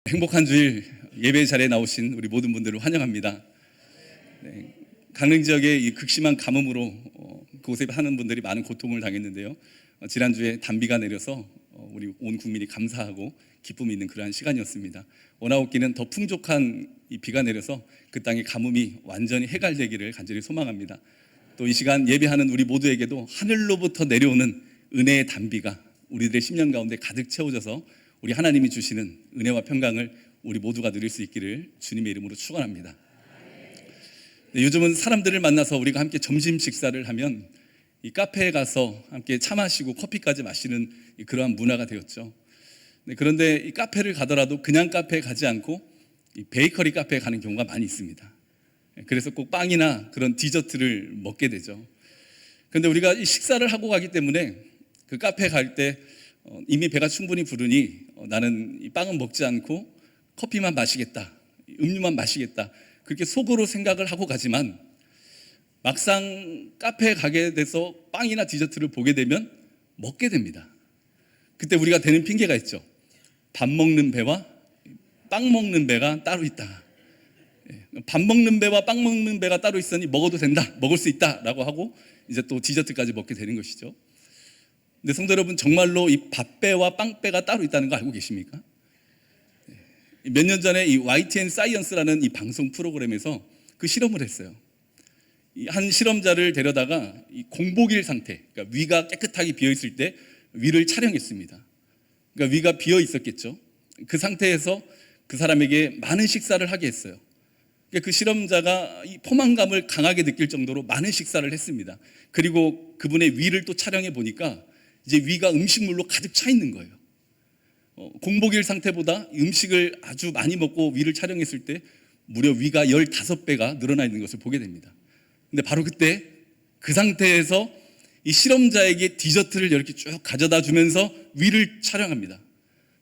행복한 주일 예배 자리에 나오신 우리 모든 분들을 환영합니다. 네, 강릉 지역의 이 극심한 가뭄으로 그곳에 사는 분들이 많은 고통을 당했는데요. 지난주에 단비가 내려서 우리 온 국민이 감사하고 기쁨이 있는 그러한 시간이었습니다. 원하옵기는 더 풍족한 이 비가 내려서 그 땅의 가뭄이 완전히 해갈되기를 간절히 소망합니다. 또 이 시간 예배하는 우리 모두에게도 하늘로부터 내려오는 은혜의 단비가 우리들의 심령 가운데 가득 채워져서 우리 하나님이 주시는 은혜와 평강을 우리 모두가 누릴 수 있기를 주님의 이름으로 축원합니다. 네, 요즘은 사람들을 만나서 우리가 함께 점심 식사를 하면 이 카페에 가서 함께 차 마시고 커피까지 마시는 그러한 문화가 되었죠. 네, 그런데 이 카페를 가더라도 그냥 카페에 가지 않고 이 베이커리 카페에 가는 경우가 많이 있습니다. 그래서 꼭 빵이나 그런 디저트를 먹게 되죠. 그런데 우리가 이 식사를 하고 가기 때문에 그 카페에 갈 때 이미 배가 충분히 부르니 나는 이 빵은 먹지 않고 커피만 마시겠다, 음료만 마시겠다, 그렇게 속으로 생각을 하고 가지만 막상 카페에 가게 돼서 빵이나 디저트를 보게 되면 먹게 됩니다. 그때 우리가 대는 핑계가 있죠. 밥 먹는 배와 빵 먹는 배가 따로 있다. 밥 먹는 배와 빵 먹는 배가 따로 있으니 먹어도 된다, 먹을 수 있다라고 하고 이제 또 디저트까지 먹게 되는 것이죠. 근데 성도 여러분, 정말로 이 밥배와 빵배가 따로 있다는 거 알고 계십니까? 몇 년 전에 이 YTN 사이언스라는 이 방송 프로그램에서 그 실험을 했어요. 한 실험자를 데려다가 이 공복일 상태, 그러니까 위가 깨끗하게 비어 있을 때 위를 촬영했습니다. 그러니까 위가 비어 있었겠죠. 그 상태에서 그 사람에게 많은 식사를 하게 했어요. 그러니까 그 실험자가 이 포만감을 강하게 느낄 정도로 많은 식사를 했습니다. 그리고 그분의 위를 또 촬영해 보니까 이제 위가 음식물로 가득 차 있는 거예요. 공복일 상태보다 음식을 아주 많이 먹고 위를 촬영했을 때 무려 위가 15배가 늘어나 있는 것을 보게 됩니다. 근데 바로 그때 그 상태에서 이 실험자에게 디저트를 이렇게 쭉 가져다 주면서 위를 촬영합니다.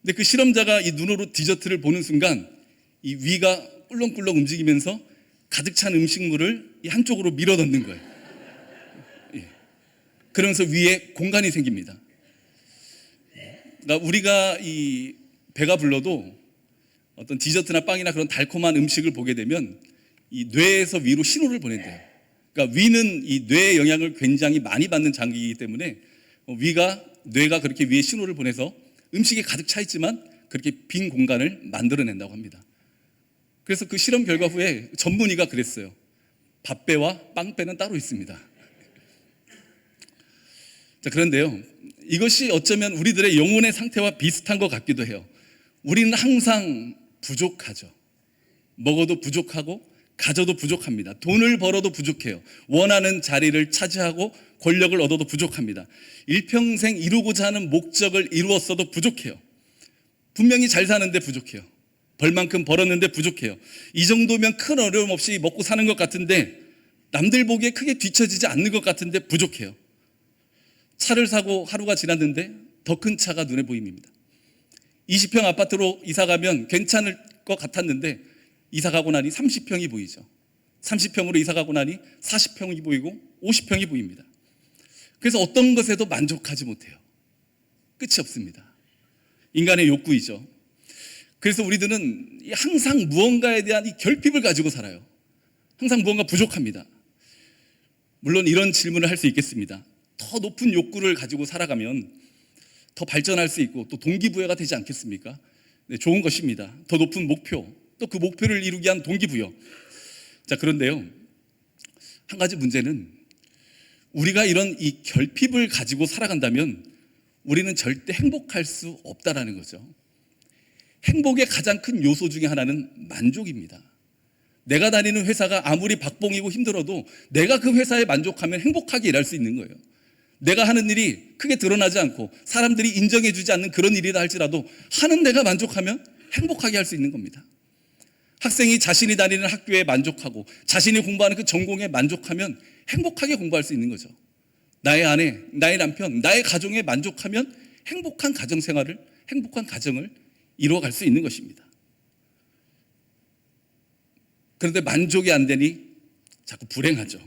근데 그 실험자가 이 눈으로 디저트를 보는 순간 이 위가 꿀렁꿀렁 움직이면서 가득 찬 음식물을 이 한쪽으로 밀어 넣는 거예요. 그러면서 위에 공간이 생깁니다. 그러니까 우리가 이 배가 불러도 어떤 디저트나 빵이나 그런 달콤한 음식을 보게 되면 이 뇌에서 위로 신호를 보낸대요. 그러니까 위는 이 뇌의 영향을 굉장히 많이 받는 장기이기 때문에 뇌가 그렇게 위에 신호를 보내서 음식이 가득 차 있지만 그렇게 빈 공간을 만들어낸다고 합니다. 그래서 그 실험 결과 후에 전문의가 그랬어요. 밥배와 빵배는 따로 있습니다. 자, 그런데요, 이것이 어쩌면 우리들의 영혼의 상태와 비슷한 것 같기도 해요. 우리는 항상 부족하죠. 먹어도 부족하고 가져도 부족합니다. 돈을 벌어도 부족해요. 원하는 자리를 차지하고 권력을 얻어도 부족합니다. 일평생 이루고자 하는 목적을 이루었어도 부족해요. 분명히 잘 사는데 부족해요. 벌 만큼 벌었는데 부족해요. 이 정도면 큰 어려움 없이 먹고 사는 것 같은데 남들 보기에 크게 뒤처지지 않는 것 같은데 부족해요. 차를 사고 하루가 지났는데 더 큰 차가 눈에 보입니다. 20평 아파트로 이사 가면 괜찮을 것 같았는데 이사 가고 나니 30평이 보이죠. 30평으로 이사 가고 나니 40평이 보이고 50평이 보입니다. 그래서 어떤 것에도 만족하지 못해요. 끝이 없습니다. 인간의 욕구이죠. 그래서 우리들은 항상 무언가에 대한 이 결핍을 가지고 살아요. 항상 무언가 부족합니다. 물론 이런 질문을 할 수 있겠습니다. 더 높은 욕구를 가지고 살아가면 더 발전할 수 있고 또 동기부여가 되지 않겠습니까? 네, 좋은 것입니다. 더 높은 목표, 또 그 목표를 이루기 위한 동기부여. 자, 그런데요, 한 가지 문제는 우리가 이런 이 결핍을 가지고 살아간다면 우리는 절대 행복할 수 없다라는 거죠. 행복의 가장 큰 요소 중에 하나는 만족입니다. 내가 다니는 회사가 아무리 박봉이고 힘들어도 내가 그 회사에 만족하면 행복하게 일할 수 있는 거예요. 내가 하는 일이 크게 드러나지 않고 사람들이 인정해 주지 않는 그런 일이다 할지라도 하는 내가 만족하면 행복하게 할 수 있는 겁니다. 학생이 자신이 다니는 학교에 만족하고 자신이 공부하는 그 전공에 만족하면 행복하게 공부할 수 있는 거죠. 나의 아내, 나의 남편, 나의 가정에 만족하면 행복한 가정생활을, 행복한 가정을 이루어갈 수 있는 것입니다. 그런데 만족이 안 되니 자꾸 불행하죠.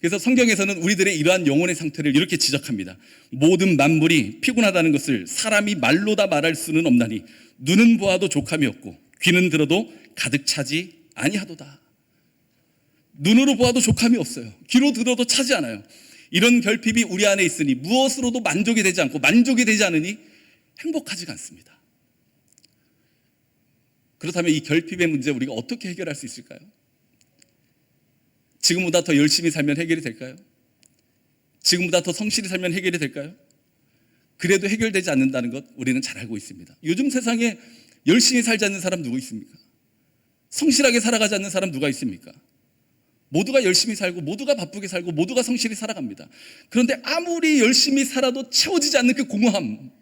그래서 성경에서는 우리들의 이러한 영혼의 상태를 이렇게 지적합니다. 모든 만물이 피곤하다는 것을 사람이 말로 다 말할 수는 없나니 눈은 보아도 족함이 없고 귀는 들어도 가득 차지 아니하도다. 눈으로 보아도 족함이 없어요. 귀로 들어도 차지 않아요. 이런 결핍이 우리 안에 있으니 무엇으로도 만족이 되지 않고 만족이 되지 않으니 행복하지가 않습니다. 그렇다면 이 결핍의 문제 우리가 어떻게 해결할 수 있을까요? 지금보다 더 열심히 살면 해결이 될까요? 지금보다 더 성실히 살면 해결이 될까요? 그래도 해결되지 않는다는 것 우리는 잘 알고 있습니다. 요즘 세상에 열심히 살지 않는 사람 누구 있습니까? 성실하게 살아가지 않는 사람 누가 있습니까? 모두가 열심히 살고 모두가 바쁘게 살고 모두가 성실히 살아갑니다. 그런데 아무리 열심히 살아도 채워지지 않는 그 공허함,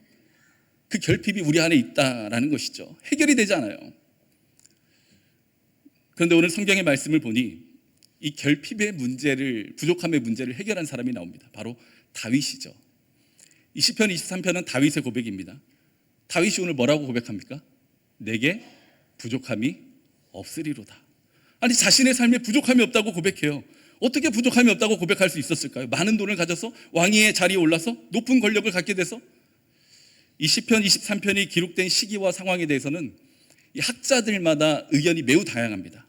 그 결핍이 우리 안에 있다라는 것이죠. 해결이 되지 않아요. 그런데 오늘 성경의 말씀을 보니 이 결핍의 문제를, 부족함의 문제를 해결한 사람이 나옵니다. 바로 다윗이죠. 이 시편 23편은 다윗의 고백입니다. 다윗이 오늘 뭐라고 고백합니까? 내게 부족함이 없으리로다. 아니, 자신의 삶에 부족함이 없다고 고백해요. 어떻게 부족함이 없다고 고백할 수 있었을까요? 많은 돈을 가져서 왕위의 자리에 올라서 높은 권력을 갖게 돼서. 이 시편 23편이 기록된 시기와 상황에 대해서는 이 학자들마다 의견이 매우 다양합니다.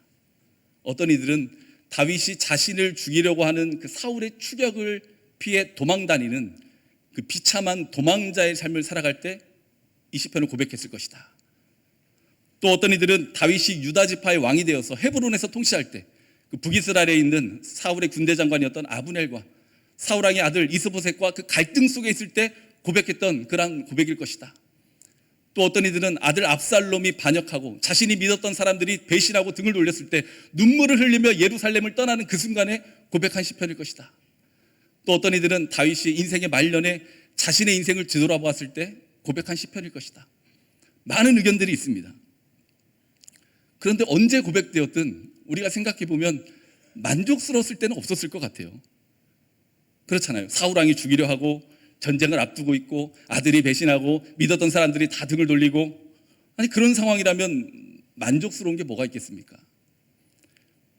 어떤 이들은 다윗이 자신을 죽이려고 하는 그 사울의 추격을 피해 도망다니는 그 비참한 도망자의 삶을 살아갈 때 이 시편을 고백했을 것이다. 또 어떤 이들은 다윗이 유다 지파의 왕이 되어서 헤브론에서 통치할 때 그 북이스라엘에 있는 사울의 군대 장관이었던 아브넬과 사울 왕의 아들 이스보셋과 그 갈등 속에 있을 때 고백했던 그런 고백일 것이다. 또 어떤 이들은 아들 압살롬이 반역하고 자신이 믿었던 사람들이 배신하고 등을 돌렸을 때 눈물을 흘리며 예루살렘을 떠나는 그 순간에 고백한 시편일 것이다. 또 어떤 이들은 다윗이 인생의 말년에 자신의 인생을 뒤돌아보았을 때 고백한 시편일 것이다. 많은 의견들이 있습니다. 그런데 언제 고백되었든 우리가 생각해 보면 만족스러웠을 때는 없었을 것 같아요. 그렇잖아요. 사울 왕이 죽이려 하고 전쟁을 앞두고 있고 아들이 배신하고 믿었던 사람들이 다 등을 돌리고, 아니 그런 상황이라면 만족스러운 게 뭐가 있겠습니까?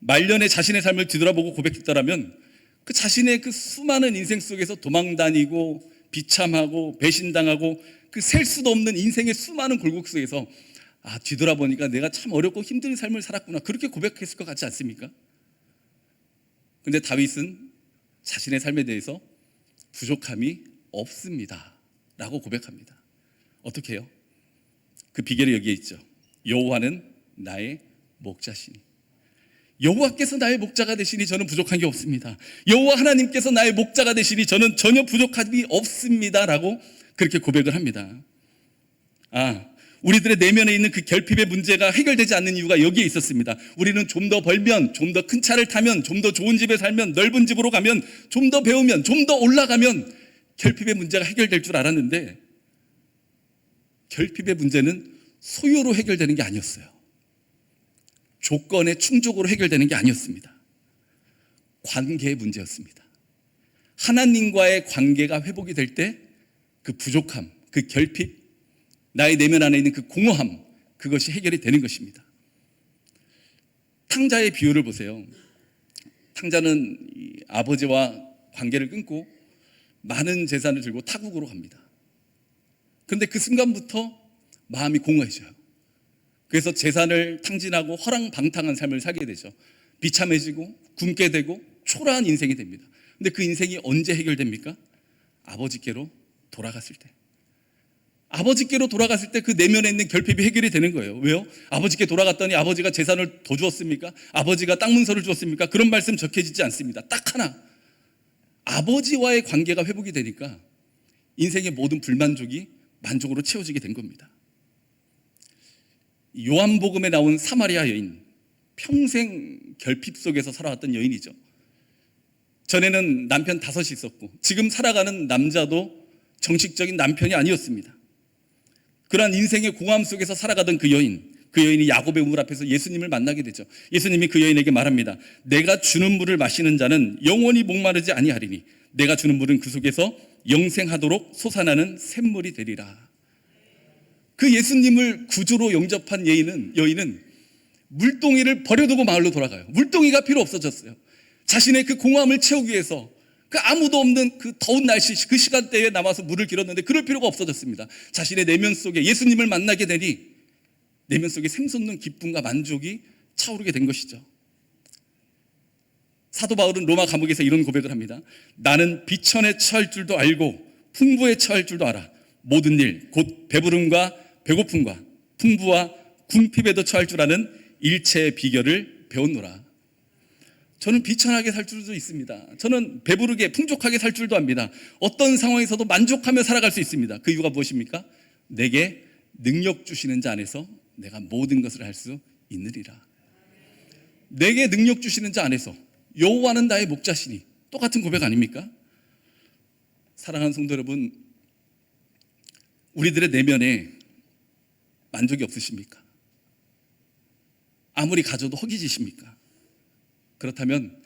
말년에 자신의 삶을 뒤돌아보고 고백했더라면 그 자신의 그 수많은 인생 속에서 도망다니고 비참하고 배신당하고 그 셀 수도 없는 인생의 수많은 굴곡 속에서 뒤돌아보니까 내가 참 어렵고 힘든 삶을 살았구나, 그렇게 고백했을 것 같지 않습니까? 그런데 다윗은 자신의 삶에 대해서 부족함이 없습니다 라고 고백합니다. 어떻게 해요? 그 비결이 여기에 있죠. 여호와는 나의 목자시니, 여호와께서 나의 목자가 되시니 저는 부족한 게 없습니다. 여호와 하나님께서 나의 목자가 되시니 저는 전혀 부족함이 없습니다 라고 그렇게 고백을 합니다. 우리들의 내면에 있는 그 결핍의 문제가 해결되지 않는 이유가 여기에 있었습니다. 우리는 좀 더 벌면, 좀 더 큰 차를 타면, 좀 더 좋은 집에 살면, 넓은 집으로 가면, 좀 더 배우면, 좀 더 올라가면 결핍의 문제가 해결될 줄 알았는데, 결핍의 문제는 소유로 해결되는 게 아니었어요. 조건의 충족으로 해결되는 게 아니었습니다. 관계의 문제였습니다. 하나님과의 관계가 회복이 될 때 그 부족함, 그 결핍, 나의 내면 안에 있는 그 공허함, 그것이 해결이 되는 것입니다. 탕자의 비유를 보세요. 탕자는 아버지와 관계를 끊고 많은 재산을 들고 타국으로 갑니다. 그런데 그 순간부터 마음이 공허해져요. 그래서 재산을 탕진하고 허랑방탕한 삶을 살게 되죠. 비참해지고 굶게 되고 초라한 인생이 됩니다. 그런데 그 인생이 언제 해결됩니까? 아버지께로 돌아갔을 때. 아버지께로 돌아갔을 때 그 내면에 있는 결핍이 해결이 되는 거예요. 왜요? 아버지께 돌아갔더니 아버지가 재산을 더 주었습니까? 아버지가 땅 문서를 주었습니까? 그런 말씀 적혀지지 않습니다. 딱 하나, 아버지와의 관계가 회복이 되니까 인생의 모든 불만족이 만족으로 채워지게 된 겁니다. 요한복음에 나온 사마리아 여인, 평생 결핍 속에서 살아왔던 여인이죠. 전에는 남편 5이 있었고 지금 살아가는 남자도 정식적인 남편이 아니었습니다. 그러한 인생의 공허함 속에서 살아가던 그 여인이 야곱의 우물 앞에서 예수님을 만나게 되죠. 예수님이 그 여인에게 말합니다. 내가 주는 물을 마시는 자는 영원히 목마르지 아니하리니 내가 주는 물은 그 속에서 영생하도록 솟아나는 샘물이 되리라. 그 예수님을 구주로 영접한 여인은 물동이를 버려두고 마을로 돌아가요. 물동이가 필요 없어졌어요. 자신의 그 공허함을 채우기 위해서 그 아무도 없는 그 더운 날씨, 그 시간대에 남아서 물을 길었는데 그럴 필요가 없어졌습니다. 자신의 내면 속에 예수님을 만나게 되니 내면 속에 샘솟는 기쁨과 만족이 차오르게 된 것이죠. 사도 바울은 로마 감옥에서 이런 고백을 합니다. 나는 비천에 처할 줄도 알고 풍부에 처할 줄도 알아. 모든 일, 곧 배부름과 배고픔과 풍부와 궁핍에도 처할 줄 아는 일체의 비결을 배웠노라. 저는 비천하게 살 줄도 있습니다. 저는 배부르게 풍족하게 살 줄도 압니다. 어떤 상황에서도 만족하며 살아갈 수 있습니다. 그 이유가 무엇입니까? 내게 능력 주시는 자 안에서 내가 모든 것을 할 수 있느리라. 내게 능력 주시는 자 안에서 여호와는 나의 목자시니, 똑같은 고백 아닙니까? 사랑하는 성도 여러분, 우리들의 내면에 만족이 없으십니까? 아무리 가져도 허기지십니까? 그렇다면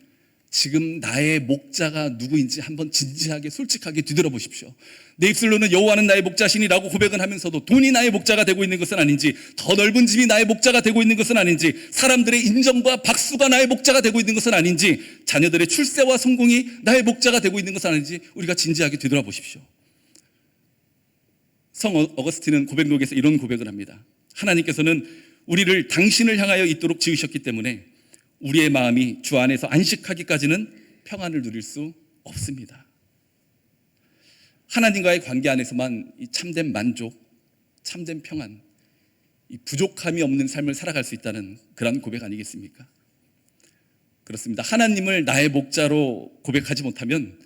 지금 나의 목자가 누구인지 한번 진지하게 솔직하게 뒤돌아보십시오. 내 입술로는 여호와는 나의 목자시니라고 고백은 하면서도 돈이 나의 목자가 되고 있는 것은 아닌지, 더 넓은 집이 나의 목자가 되고 있는 것은 아닌지, 사람들의 인정과 박수가 나의 목자가 되고 있는 것은 아닌지, 자녀들의 출세와 성공이 나의 목자가 되고 있는 것은 아닌지 우리가 진지하게 뒤돌아보십시오. 성 어거스틴은 고백록에서 이런 고백을 합니다. 하나님께서는 우리를 당신을 향하여 있도록 지으셨기 때문에 우리의 마음이 주 안에서 안식하기까지는 평안을 누릴 수 없습니다. 하나님과의 관계 안에서만 이 참된 만족, 참된 평안, 이 부족함이 없는 삶을 살아갈 수 있다는 그런 고백 아니겠습니까? 그렇습니다. 하나님을 나의 목자로 고백하지 못하면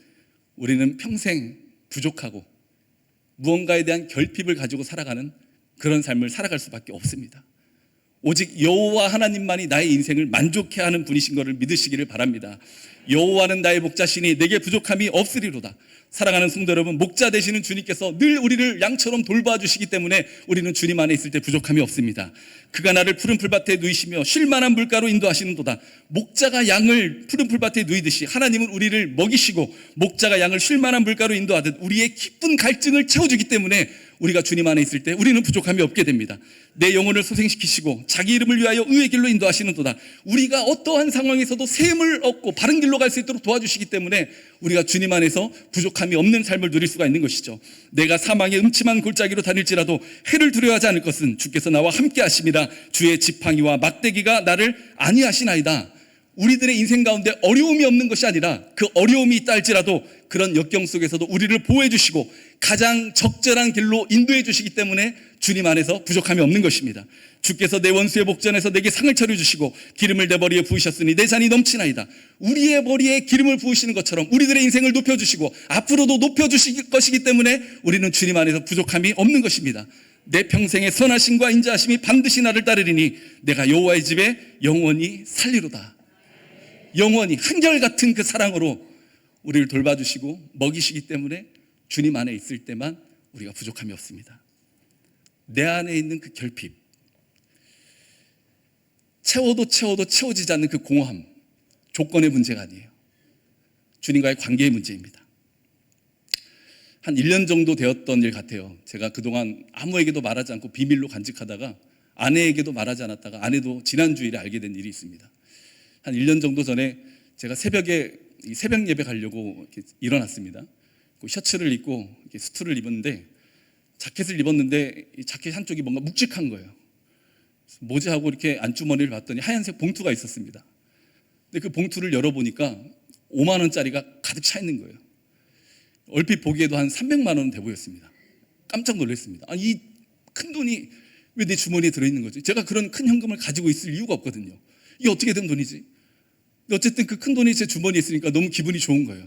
우리는 평생 부족하고 무언가에 대한 결핍을 가지고 살아가는 그런 삶을 살아갈 수밖에 없습니다. 오직 여호와 하나님만이 나의 인생을 만족해 하는 분이신 것을 믿으시기를 바랍니다. 여호와는 나의 목자시니 내게 부족함이 없으리로다. 사랑하는 성도 여러분, 목자 되시는 주님께서 늘 우리를 양처럼 돌봐주시기 때문에 우리는 주님 안에 있을 때 부족함이 없습니다. 그가 나를 푸른 풀밭에 누이시며 쉴만한 물가로 인도하시는도다. 목자가 양을 푸른 풀밭에 누이듯이 하나님은 우리를 먹이시고 목자가 양을 쉴만한 물가로 인도하듯 우리의 기쁜 갈증을 채워주기 때문에 우리가 주님 안에 있을 때 우리는 부족함이 없게 됩니다. 내 영혼을 소생시키시고 자기 이름을 위하여 의의 길로 인도하시는도다. 우리가 어떠한 상황에서도 샘을 얻고 바른 길로 갈 수 있도록 도와주시기 때문에 우리가 주님 안에서 부족함이 없는 삶을 누릴 수가 있는 것이죠. 내가 사망의 음침한 골짜기로 다닐지라도 해를 두려워하지 않을 것은 주께서 나와 함께 하심이라. 주의 지팡이와 막대기가 나를 안위하시나이다. 우리들의 인생 가운데 어려움이 없는 것이 아니라 그 어려움이 있다 할지라도 그런 역경 속에서도 우리를 보호해 주시고 가장 적절한 길로 인도해 주시기 때문에 주님 안에서 부족함이 없는 것입니다. 주께서 내 원수의 복전에서 내게 상을 차려주시고 기름을 내 머리에 부으셨으니 내 잔이 넘치나이다. 우리의 머리에 기름을 부으시는 것처럼 우리들의 인생을 높여주시고 앞으로도 높여주실 것이기 때문에 우리는 주님 안에서 부족함이 없는 것입니다. 내 평생의 선하심과 인자하심이 반드시 나를 따르리니 내가 여호와의 집에 영원히 살리로다. 영원히 한결같은 그 사랑으로 우리를 돌봐주시고 먹이시기 때문에 주님 안에 있을 때만 우리가 부족함이 없습니다. 내 안에 있는 그 결핍, 채워도 채워지지 않는 그 공허함, 조건의 문제가 아니에요. 주님과의 관계의 문제입니다. 한 1년 정도 되었던 일 같아요. 제가 그동안 아무에게도 말하지 않고 비밀로 간직하다가 아내에게도 말하지 않았다가 아내도 지난 주일에 알게 된 일이 있습니다. 한 1년 정도 전에 제가 새벽에 새벽 예배 가려고 이렇게 일어났습니다. 그 셔츠를 입고 이렇게 수트를 입었는데 자켓을 입었는데 이 자켓 한쪽이 뭔가 묵직한 거예요. 뭐지 하고 이렇게 안주머니를 봤더니 하얀색 봉투가 있었습니다. 근데 그 봉투를 열어보니까 5만 원짜리가 가득 차 있는 거예요. 얼핏 보기에도 한 300만 원은 돼 보였습니다. 깜짝 놀랐습니다. 아니, 이 큰 돈이 왜 내 주머니에 들어있는 거지? 제가 그런 큰 현금을 가지고 있을 이유가 없거든요. 이게 어떻게 된 돈이지? 어쨌든 그 큰 돈이 제 주머니에 있으니까 너무 기분이 좋은 거예요.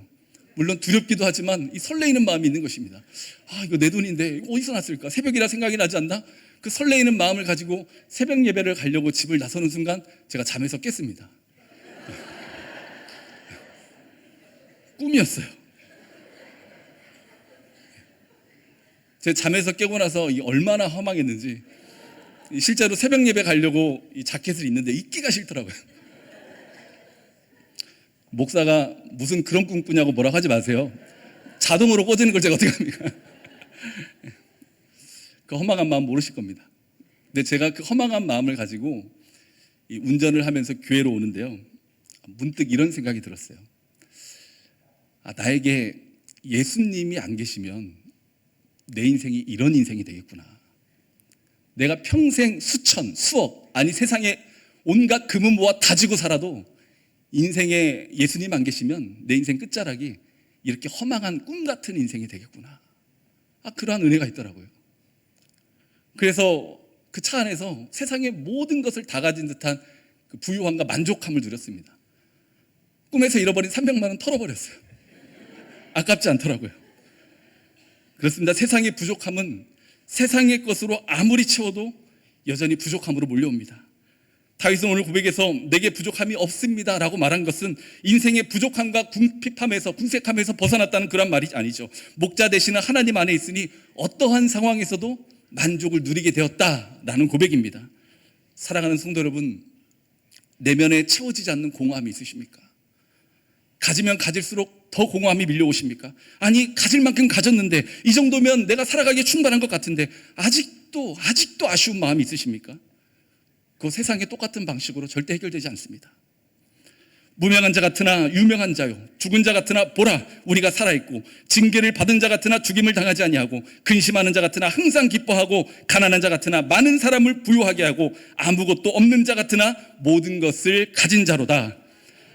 물론 두렵기도 하지만 이 설레이는 마음이 있는 것입니다. 아, 이거 내 돈인데 이거 어디서 났을까? 새벽이라 생각이 나지 않나? 그 설레이는 마음을 가지고 새벽 예배를 가려고 집을 나서는 순간 제가 잠에서 깼습니다. 꿈이었어요. 제 잠에서 깨고 나서 얼마나 허망했는지 실제로 새벽 예배 가려고 이 자켓을 입는데 입기가 싫더라고요. 목사가 무슨 그런 꿈 꾸냐고 뭐라고 하지 마세요. 자동으로 꺼지는 걸 제가 어떻게 합니까? 그 허망한 마음 모르실 겁니다. 근데 제가 그 허망한 마음을 가지고 이 운전을 하면서 교회로 오는데요. 문득 이런 생각이 들었어요. 나에게 예수님이 안 계시면 내 인생이 이런 인생이 되겠구나. 내가 평생 수천, 수억, 아니 세상에 온갖 금은 모아 다지고 살아도 인생에 예수님 안 계시면 내 인생 끝자락이 이렇게 허망한 꿈 같은 인생이 되겠구나. 그러한 은혜가 있더라고요. 그래서 그 차 안에서 세상의 모든 것을 다 가진 듯한 그 부유함과 만족함을 누렸습니다. 꿈에서 잃어버린 300만 원 털어버렸어요. 아깝지 않더라고요. 그렇습니다. 세상의 부족함은 세상의 것으로 아무리 채워도 여전히 부족함으로 몰려옵니다. 다윗은 오늘 고백에서 내게 부족함이 없습니다 라고 말한 것은 인생의 부족함과 궁색함에서 벗어났다는 그런 말이 아니죠. 목자 되시는 하나님 안에 있으니 어떠한 상황에서도 만족을 누리게 되었다라는 고백입니다. 사랑하는 성도 여러분, 내면에 채워지지 않는 공허함이 있으십니까? 가지면 가질수록 더 공허함이 밀려오십니까? 아니, 가질 만큼 가졌는데 이 정도면 내가 살아가기에 충분한 것 같은데 아직도 아쉬운 마음이 있으십니까? 그 세상의 똑같은 방식으로 절대 해결되지 않습니다. 무명한 자 같으나 유명한 자요, 죽은 자 같으나 보라 우리가 살아있고, 징계를 받은 자 같으나 죽임을 당하지 아니하고, 근심하는 자 같으나 항상 기뻐하고, 가난한 자 같으나 많은 사람을 부유하게 하고, 아무것도 없는 자 같으나 모든 것을 가진 자로다.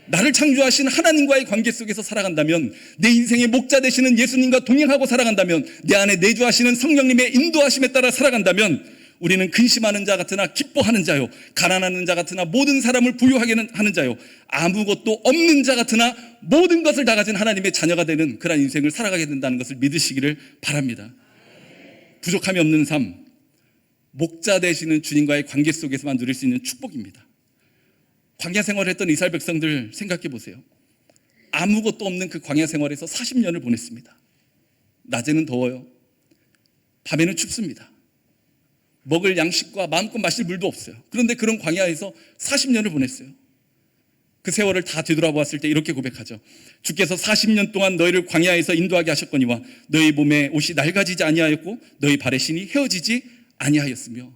나를 창조하신 하나님과의 관계 속에서 살아간다면, 내 인생의 목자 되시는 예수님과 동행하고 살아간다면, 내 안에 내주하시는 성령님의 인도하심에 따라 살아간다면 우리는 근심하는 자 같으나 기뻐하는 자요, 가난하는 자 같으나 모든 사람을 부유하게 하는 자요, 아무것도 없는 자 같으나 모든 것을 다 가진 하나님의 자녀가 되는 그런 인생을 살아가게 된다는 것을 믿으시기를 바랍니다. 부족함이 없는 삶, 목자 되시는 주님과의 관계 속에서만 누릴 수 있는 축복입니다. 광야 생활을 했던 이스라엘 백성들 생각해 보세요. 아무것도 없는 그 광야 생활에서 40년을 보냈습니다. 낮에는 더워요. 밤에는 춥습니다. 먹을 양식과 마음껏 마실 물도 없어요. 그런데 그런 광야에서 40년을 보냈어요. 그 세월을 다 뒤돌아보았을 때 이렇게 고백하죠. 주께서 40년 동안 너희를 광야에서 인도하게 하셨거니와 너희 몸에 옷이 낡아지지 아니하였고 너희 발의 신이 헤어지지 아니하였으며,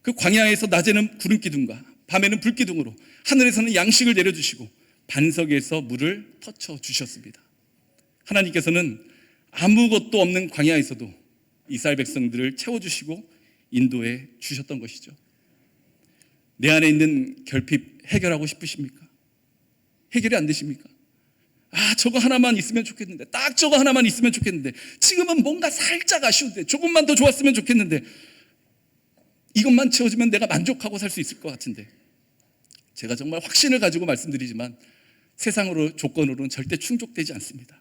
그 광야에서 낮에는 구름 기둥과 밤에는 불 기둥으로 하늘에서는 양식을 내려주시고 반석에서 물을 터쳐 주셨습니다. 하나님께서는 아무것도 없는 광야에서도 이스라엘 백성들을 채워주시고 인도해 주셨던 것이죠. 내 안에 있는 결핍 해결하고 싶으십니까? 해결이 안 되십니까? 저거 하나만 있으면 좋겠는데, 딱 저거 하나만 있으면 좋겠는데, 지금은 뭔가 살짝 아쉬운데, 조금만 더 좋았으면 좋겠는데, 이것만 채워주면 내가 만족하고 살 수 있을 것 같은데, 제가 정말 확신을 가지고 말씀드리지만 세상으로 조건으로는 절대 충족되지 않습니다.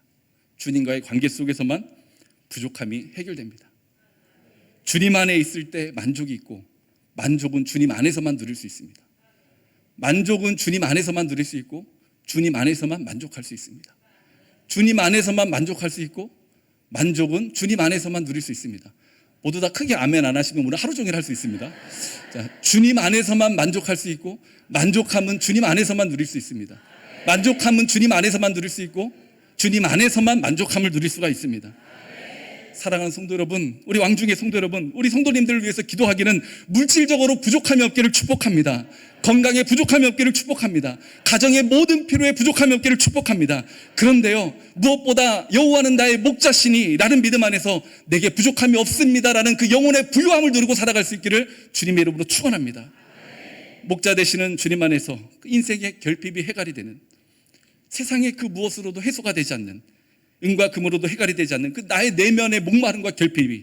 주님과의 관계 속에서만 부족함이 해결됩니다. 주님 안에 있을 때 만족이 있고, 만족은 주님 안에서만 누릴 수 있습니다. 만족은 주님 안에서만 누릴 수 있고, 주님 안에서만 만족할 수 있습니다. 주님 안에서만 만족할 수 있고, 만족은 주님 안에서만 누릴 수 있습니다. 모두 다 크게 아멘 안 하시면 오늘 하루 종일 할 수 있습니다. 자, 주님 안에서만 만족할 수 있고, 만족함은 주님 안에서만 누릴 수 있습니다. 만족함은 주님 안에서만 누릴 수 있고, 주님 안에서만 만족함을 누릴 수가 있습니다. 사랑하는 성도 여러분, 우리 왕중의 성도 여러분, 우리 성도님들을 위해서 기도하기는 물질적으로 부족함이 없기를 축복합니다. 건강에 부족함이 없기를 축복합니다. 가정의 모든 필요에 부족함이 없기를 축복합니다. 그런데요, 무엇보다 여호와는 나의 목자시니 라는 믿음 안에서 내게 부족함이 없습니다라는 그 영혼의 부유함을 누리고 살아갈 수 있기를 주님의 이름으로 축원합니다. 목자 되시는 주님 안에서 인생의 결핍이 해결이 되는, 세상의 그 무엇으로도 해소가 되지 않는, 은과 금으로도 해결이 되지 않는 그 나의 내면의 목마름과 결핍이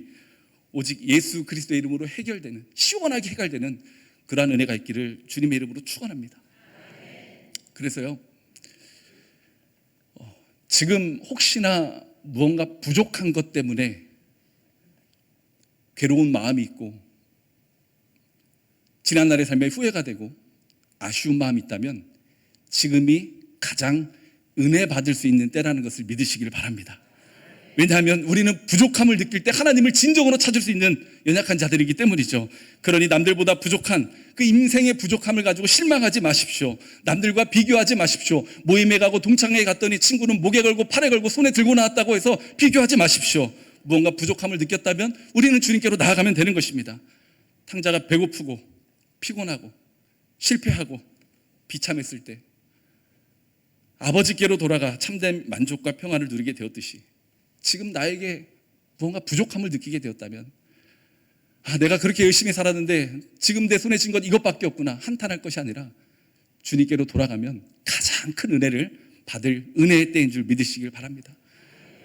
오직 예수 그리스도의 이름으로 해결되는, 시원하게 해결되는 그러한 은혜가 있기를 주님의 이름으로 축원합니다. 그래서요, 지금 혹시나 무언가 부족한 것 때문에 괴로운 마음이 있고, 지난날의 삶에 후회가 되고 아쉬운 마음이 있다면 지금이 가장 은혜 받을 수 있는 때라는 것을 믿으시기를 바랍니다. 왜냐하면 우리는 부족함을 느낄 때 하나님을 진정으로 찾을 수 있는 연약한 자들이기 때문이죠. 그러니 남들보다 부족한 그 인생의 부족함을 가지고 실망하지 마십시오. 남들과 비교하지 마십시오. 모임에 가고 동창회에 갔더니 친구는 목에 걸고 팔에 걸고 손에 들고 나왔다고 해서 비교하지 마십시오. 무언가 부족함을 느꼈다면 우리는 주님께로 나아가면 되는 것입니다. 탕자가 배고프고 피곤하고 실패하고 비참했을 때 아버지께로 돌아가 참된 만족과 평안을 누리게 되었듯이 지금 나에게 무언가 부족함을 느끼게 되었다면, 내가 그렇게 열심히 살았는데 지금 내 손에 쥔 건 이것밖에 없구나 한탄할 것이 아니라 주님께로 돌아가면 가장 큰 은혜를 받을 은혜의 때인 줄 믿으시길 바랍니다.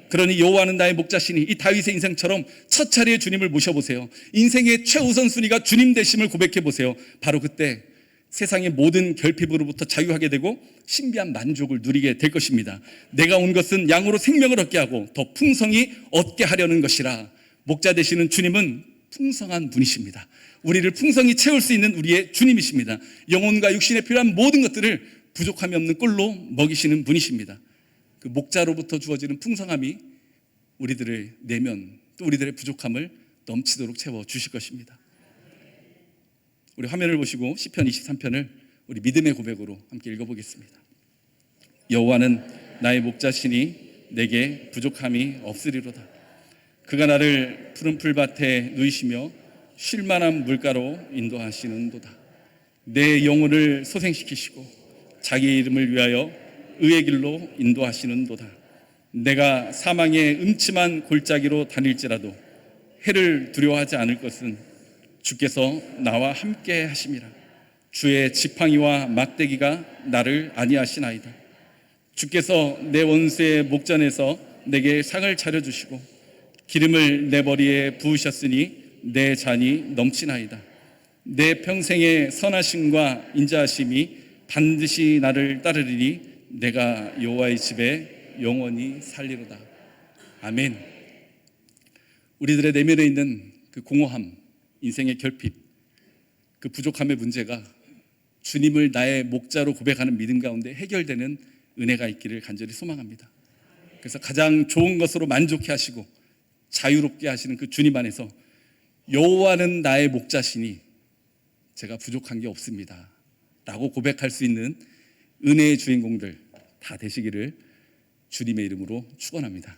그러니 여호와는 나의 목자시니, 이 다윗의 인생처럼 첫 차례에 주님을 모셔보세요. 인생의 최우선 순위가 주님 되심을 고백해보세요. 바로 그때 세상의 모든 결핍으로부터 자유하게 되고 신비한 만족을 누리게 될 것입니다. 내가 온 것은 양으로 생명을 얻게 하고 더 풍성히 얻게 하려는 것이라. 목자 되시는 주님은 풍성한 분이십니다. 우리를 풍성히 채울 수 있는 우리의 주님이십니다. 영혼과 육신에 필요한 모든 것들을 부족함이 없는 꼴로 먹이시는 분이십니다. 그 목자로부터 주어지는 풍성함이 우리들의 내면, 또 우리들의 부족함을 넘치도록 채워 주실 것입니다. 우리 화면을 보시고 시편 23편을 우리 믿음의 고백으로 함께 읽어보겠습니다. 여호와는 나의 목자시니 내게 부족함이 없으리로다. 그가 나를 푸른 풀밭에 누이시며 쉴 만한 물가로 인도하시는도다. 내 영혼을 소생시키시고 자기 이름을 위하여 의의 길로 인도하시는도다. 내가 사망의 음침한 골짜기로 다닐지라도 해를 두려워하지 않을 것은 주께서 나와 함께 하심이라. 주의 지팡이와 막대기가 나를 안위하시나이다. 주께서 내 원수의 목전에서 내게 상을 차려주시고 기름을 내 머리에 부으셨으니 내 잔이 넘치나이다. 내 평생의 선하심과 인자하심이 반드시 나를 따르리니 내가 여호와의 집에 영원히 살리로다. 아멘. 우리들의 내면에 있는 그 공허함, 인생의 결핍, 그 부족함의 문제가 주님을 나의 목자로 고백하는 믿음 가운데 해결되는 은혜가 있기를 간절히 소망합니다. 그래서 가장 좋은 것으로 만족해 하시고 자유롭게 하시는 그 주님 안에서 여호와는 나의 목자시니 제가 부족한 게 없습니다 라고 고백할 수 있는 은혜의 주인공들 다 되시기를 주님의 이름으로 축원합니다.